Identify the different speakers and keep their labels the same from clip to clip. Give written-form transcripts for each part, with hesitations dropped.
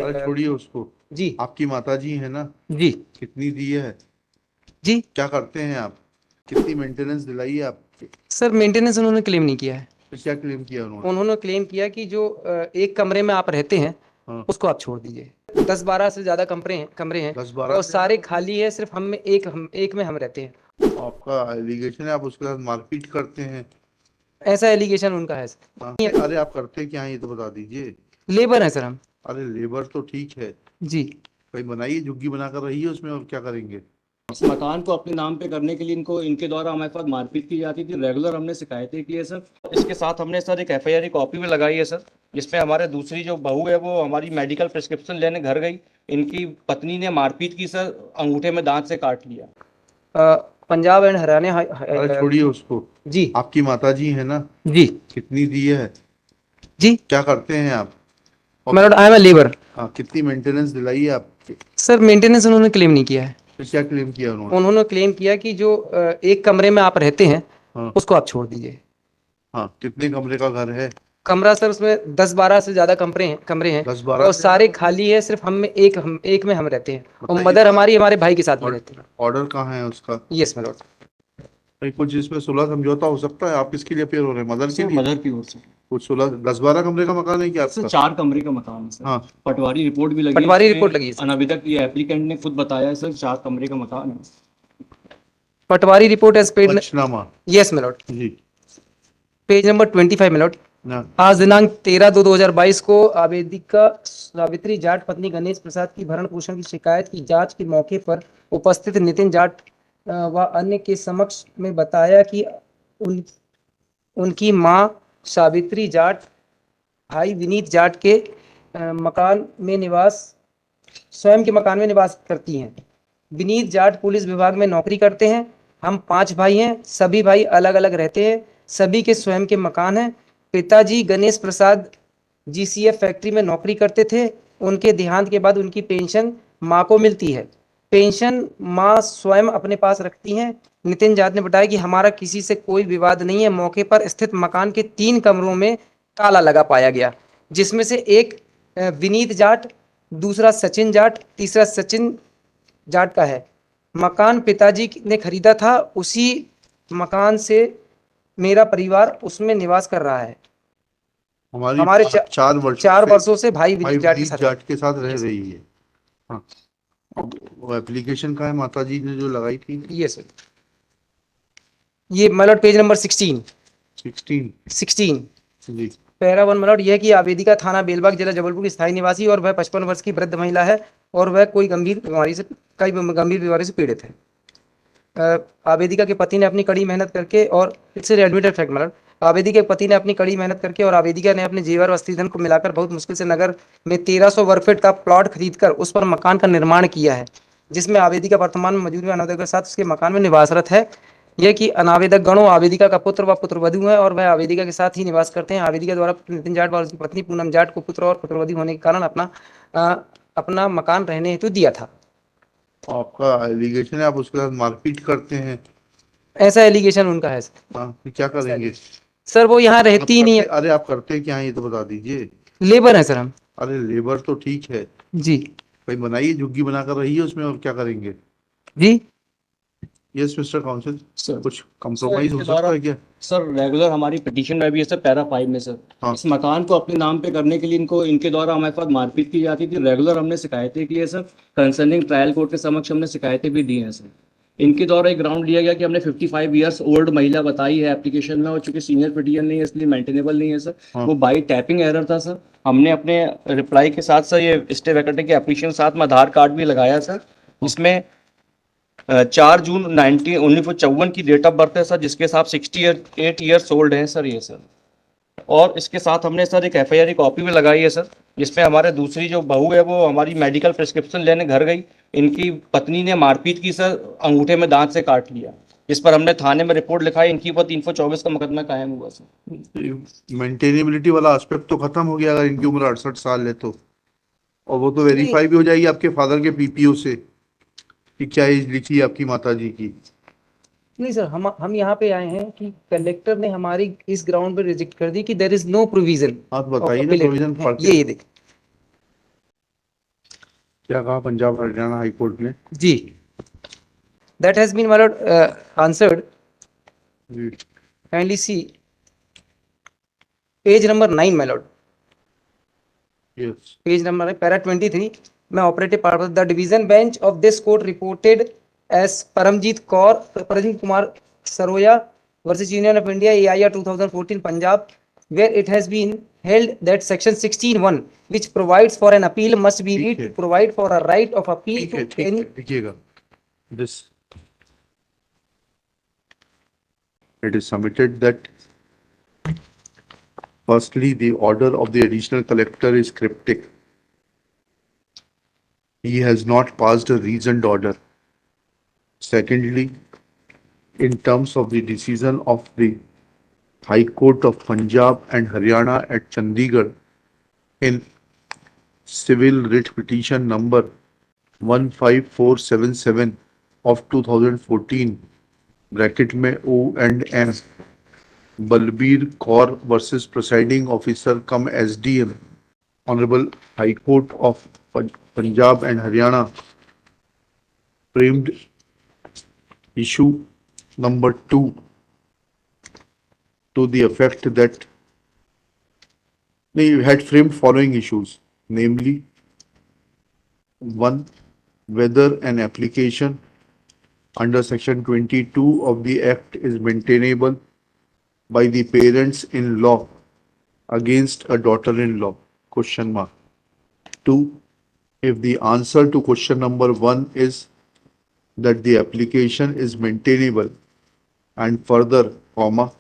Speaker 1: अरे छोड़िए उसको।
Speaker 2: जी
Speaker 1: आपकी माता जी है ना?
Speaker 2: जी
Speaker 1: कितनी दी है?
Speaker 2: जी।
Speaker 1: क्या करते हैं आप? कितनी मेंटेनेंस दिलाई है आप?
Speaker 2: सर मेंटेनेंस उन्होंने क्लेम नहीं किया है।
Speaker 1: तो क्या क्लेम किया उन्होंने?
Speaker 2: उन्होंने क्लेम किया कि जो एक कमरे में आप रहते हैं
Speaker 1: हाँ।
Speaker 2: उसको आप छोड़ दीजिए। 10-12 से ज्यादा कमरे हैं
Speaker 1: 10-12
Speaker 2: और
Speaker 1: से
Speaker 2: सारे
Speaker 1: ज्यादा
Speaker 2: खाली है, सिर्फ हम एक में हम रहते हैं।
Speaker 1: आपका एलिगेशन है, आप उसके साथ मारपीट करते हैं।
Speaker 2: ऐसा एलिगेशन उनका है
Speaker 1: हाँ।
Speaker 2: सर।
Speaker 1: अरे आप करते क्या हैं ये तो बता दीजिए।
Speaker 2: लेबर है सर हम।
Speaker 1: अरे लेबर तो ठीक है,
Speaker 2: जी।
Speaker 1: भाई बनाइए, झुग्गी बनाकर रहिए उसमें, और क्या करेंगे।
Speaker 3: इस मकान को अपने नाम पे करने के लिए इनको इनके द्वारा हमारे साथ मारपीट की जाती थी। रेगुलर हमने शिकायतें की है सर। इसके साथ हमने सर एक एफआईआर की कॉपी भी लगाई है सर, जिसमें हमारे दूसरी जो बहू है वो हमारी मेडिकल प्रिस्क्रिप्शन लेने घर गई। इनकी पत्नी ने मारपीट की सर, अंगूठे में दांत से काट लिया।
Speaker 2: पंजाब एंड हरियाणा
Speaker 1: अरे छोड़िए उसको।
Speaker 2: जी
Speaker 1: आपकी माता जी है ना?
Speaker 2: जी
Speaker 1: कितनी दी है?
Speaker 2: जी।
Speaker 1: क्या करते हैं आप? और
Speaker 2: मेरा आई एम ए लेबर।
Speaker 1: हाँ, कितनी मेंटेनेंस दिलाई है आप?
Speaker 2: सर मेंटेनेंस उन्होंने क्लेम नहीं किया है।
Speaker 1: तो क्या क्लेम किया उन्होंने?
Speaker 2: उन्होंने क्लेम किया कि जो एक कमरे में आप रहते हैं
Speaker 1: हाँ।
Speaker 2: उसको आप छोड़ दीजिए।
Speaker 1: हाँ, कितने कमरे का घर है?
Speaker 2: कमरा सर उसमें 10-12 से ज्यादा कमरे हैं
Speaker 1: 10-12
Speaker 2: और
Speaker 1: से
Speaker 2: सारे
Speaker 1: ज्यादा?
Speaker 2: खाली है, सिर्फ हम एक में हम रहते हैं और
Speaker 1: बताइए
Speaker 2: मदर
Speaker 1: तो।
Speaker 2: हमारी हमारे भाई के साथ में रहती है।
Speaker 1: ऑर्डर कहाँ है उसका?
Speaker 2: Yes my Lord.
Speaker 1: भाई कुछ इसमें सुलह समझौता हो सकता है? आप किसके लिए अपेयर हो रहे हैं, मदर के
Speaker 3: सर
Speaker 1: लिए?
Speaker 3: मदर की ओर से।
Speaker 1: कुछ सुलह, 10-12 कमरे का मकान है क्या
Speaker 3: सर
Speaker 1: आपका?
Speaker 3: 4 कमरे का मकान है सर।
Speaker 1: हाँ।
Speaker 3: पटवारी रिपोर्ट भी लगी है
Speaker 2: पटवारी
Speaker 3: इसमें।
Speaker 2: रिपोर्ट लगी है सर।
Speaker 3: अनाविदक ये एप्लीकेंट ने खुद बताया है सर, 4 कमरे का मकान है।
Speaker 2: Patwari report as paid.
Speaker 1: Panchnama.
Speaker 2: Yes my lord.
Speaker 1: जी।
Speaker 2: Page number 25 my lord.
Speaker 1: ना।
Speaker 2: आज दिनांक 13/2/2022 को आवेदिका सावित्री जाट पत्नी गणेश प्रसाद की भरण पोषण की शिकायत की जांच के मौके पर उपस्थित नितिन जाट व अन्य के समक्ष में बताया कि उन उनकी मां सावित्री जाट भाई विनीत जाट के मकान में निवास स्वयं के मकान में निवास करती हैं। विनीत जाट पुलिस विभाग में नौकरी करते हैं। हम 5 भाई हैं, सभी भाई अलग अलग रहते हैं, सभी के स्वयं के मकान हैं। पिताजी गणेश प्रसाद जीसीएफ फैक्ट्री में नौकरी करते थे। उनके देहांत के बाद उनकी पेंशन माँ को मिलती है। पेंशन माँ स्वयं अपने पास रखती हैं। नितिन जाट ने बताया कि हमारा किसी से कोई विवाद नहीं है। मौके पर स्थित मकान के 3 कमरों में ताला लगा पाया गया, जिसमें से एक विनीत जाट, दूसरा सचिन जाट, तीसरा सचिन जाट का है। मकान पिताजी ने खरीदा था, उसी मकान से मेरा परिवार उसमें निवास कर रहा है।
Speaker 1: हमारी
Speaker 2: हमारे
Speaker 1: 4 वर्षों
Speaker 2: 4
Speaker 1: से
Speaker 2: वर्षों से भाई
Speaker 1: भाई
Speaker 2: विनीत जाट के
Speaker 1: विनीत
Speaker 2: साथ
Speaker 1: जाट के साथ रह
Speaker 2: Yes.
Speaker 1: रही है। हाँ। अब वो एप्लीकेशन का है, माता जी ने जो लगाई थी।
Speaker 2: ये सर, ये मलट पेज नंबर 16
Speaker 1: 16। जी।
Speaker 2: पैरा 1 मलट। यह कि आवेदिका थाना बेलबाग जिला जबलपुर की स्थायी निवासी और वह 55 वर्ष की वृद्ध महिला है और वह कई गंभीर बीमारी से पीड़ित है। आवेदिका के पति ने अपनी कड़ी मेहनत करके और इट्स एडमिटेड फैक्ट मतलब आवेदिका के पति ने अपनी कड़ी मेहनत करके और आवेदिका ने अपने जेवर और स्त्रीधन को मिलाकर बहुत मुश्किल से नगर में 1300 वर्ग फीट का प्लॉट खरीदकर उस पर मकान का निर्माण किया है, जिसमें आवेदिका वर्तमान में मौजूद अनावेदक के साथ उसके मकान में निवासरत है। यह कि अनावेदक गणों आवेदिका का पुत्र व पुत्रवधू है और वह आवेदिका के साथ ही निवास करते हैं। आवेदिका द्वारा नितिन जाट और उसकी पत्नी पूनम जाट को पुत्र और पुत्रवधू होने के कारण अपना मकान रहने हेतु दिया था।
Speaker 1: आपका एलिगेशन है, आप उसके साथ मारपीट करते हैं।
Speaker 2: ऐसा एलिगेशन उनका है सर।
Speaker 1: हाँ, फिर क्या करेंगे?
Speaker 2: सर वो यहाँ रहती ही नहीं है।
Speaker 1: अरे आप करते क्या हैं ये तो बता दीजिए।
Speaker 2: लेबर है सर हम।
Speaker 1: अरे लेबर तो ठीक है,
Speaker 2: जी
Speaker 1: भाई बनाइए, झुग्गी बनाकर रहिए उसमें, और क्या करेंगे।
Speaker 2: जी।
Speaker 1: यस मिस्टर काउंसिल,
Speaker 3: सर
Speaker 1: कुछ कंप्रोमाइज हो
Speaker 3: इसके
Speaker 1: सकता
Speaker 3: द्वारा
Speaker 1: है क्या?
Speaker 3: सर रेगुलर हमारी पिटीशन में भी है सर, पैरा 5 में सर।
Speaker 1: हाँ।
Speaker 3: इस मकान को अपने नाम पे करने के लिए इनके द्वारा हमारे साथ मारपीट की जाती थी। रेगुलर हमने शिकायतें की है सर। कंसर्निंग ट्रायल कोर्ट के समक्ष हमने शिकायतें भी दी हैं सर। इनके द्वारा एक ग्राउंड लिया गया कि हमने 55 ईयर्स ओल्ड महिला बताई है एप्लीकेशन में, और चूंकि सीनियर पिटीशन नहीं है इसलिए मेंटेनेबल नहीं है सर।
Speaker 1: हाँ।
Speaker 3: वो बाई टैपिंग एरर था सर। हमने अपने रिप्लाई के साथ सर ये स्टे वैकेंट के एप्लीकेशन साथ में आधार कार्ड भी लगाया सर, जिसमें 4 जून 1954 की डेट ऑफ बर्थ है सर, जिसके साथ 68 ईयर्स ओल्ड हैं सर ये सर। और इसके साथ हमने सर एक एफआईआर की कॉपी भी लगाई है सर, जिसमें हमारे दूसरी जो बहू है वो हमारी मेडिकल प्रिस्क्रिप्शन लेने घर गई। इनकी पत्नी ने मारपीट की सर, अंगूठे में दांत से काट लिया। इस पर हमने थाने में रिपोर्ट लिखाई। इनकी ऊपर 324 का मुकदमा कायम हुआ सर।
Speaker 1: मेंटेनेबिलिटी वाला एस्पेक्ट तो खत्म हो गया अगर इनकी उम्र 68 साल है तो, और वो तो
Speaker 2: नहीं
Speaker 1: वेरीफाई भी हो जाएगी आपके फादर के पीपीओ से कि क्या एज लिखी है आपकी माता जी की।
Speaker 2: नहीं सर, हम यहाँ पे आए हैं कि कलेक्टर ने हमारी इस ग्राउंड पे रिजेक्ट कर दी कि देयर इज नो प्रोविजन
Speaker 1: आप
Speaker 2: ऑफ
Speaker 1: बताइए ना
Speaker 2: अपिलेट।
Speaker 1: प्रोविजन पढ़ के।
Speaker 2: ये देख
Speaker 1: क्या कहा पंजाब हरियाणा हाई कोर्ट ने?
Speaker 2: जी, that has been, my lord, answered.
Speaker 1: Ji,
Speaker 2: Kindly see page number 9, my lord.
Speaker 1: yes.
Speaker 2: Page number para 23. मैं operative part of the division bench of this court reported as Paramjit Kumar Saroya versus Union of India AIR 2014 Punjab, where it has been held that section 16(1) which provides for an appeal must be read to provide for a right of appeal
Speaker 1: ठीक है,
Speaker 2: to
Speaker 1: ठीक है,
Speaker 2: any.
Speaker 1: लिखिएगा. This. It is submitted that firstly, the order of the additional collector is cryptic. He has not passed a reasoned order. Secondly, in terms of the decision of the High Court of Punjab and Haryana at Chandigarh in civil writ petition number 15477 of 2014 bracket में O&M Balbir Kaur versus presiding officer come SDM honourable high court of Punjab and Haryana framed issue number 2 to the effect that they had framed following issues, namely, 1. Whether an application under section 22 of the Act is maintainable by the parents-in-law against a daughter-in-law? Question mark. 2. If the answer to question number 1 is that the application is maintainable, and further, comma,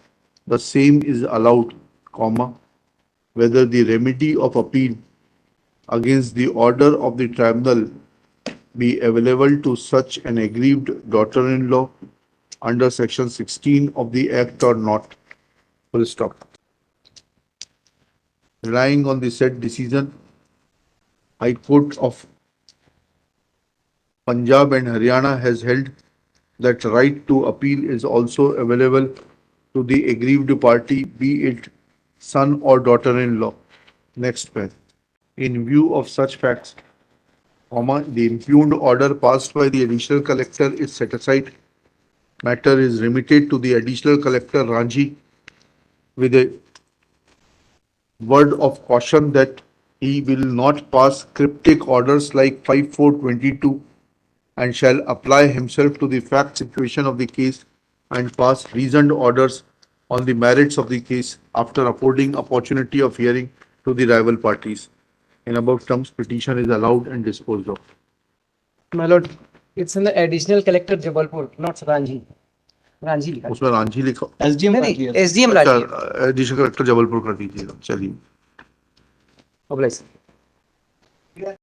Speaker 1: the same is allowed, comma, whether the remedy of appeal against the order of the tribunal be available to such an aggrieved daughter-in-law under section 16 of the Act or not. Full stop. Relying on the said decision, High Court of Punjab and Haryana has held that right to appeal is also available to the aggrieved party, be it son or daughter-in-law. Next page. In view of such facts, comma, the impugned order passed by the additional collector is set aside. Matter is remitted to the additional collector Ranji with a word of caution that he will not pass cryptic orders like 5422 and shall apply himself to the fact situation of the case and pass reasoned orders on the merits of the case after affording opportunity of hearing to the rival parties. In above terms, petition is allowed and disposed of.
Speaker 2: My lord, it's in the additional collector Jabalpur, not Ranji. Ranji लिखा है.
Speaker 1: उसमें रांझी लिखा.
Speaker 3: SDM
Speaker 2: नहीं,
Speaker 3: का
Speaker 2: नहीं,
Speaker 3: किया।
Speaker 2: SDM
Speaker 1: अच्छा,
Speaker 2: Ranji.
Speaker 1: Additional collector Jabalpur कर दीजिएगा. चलिए.
Speaker 2: Oblige.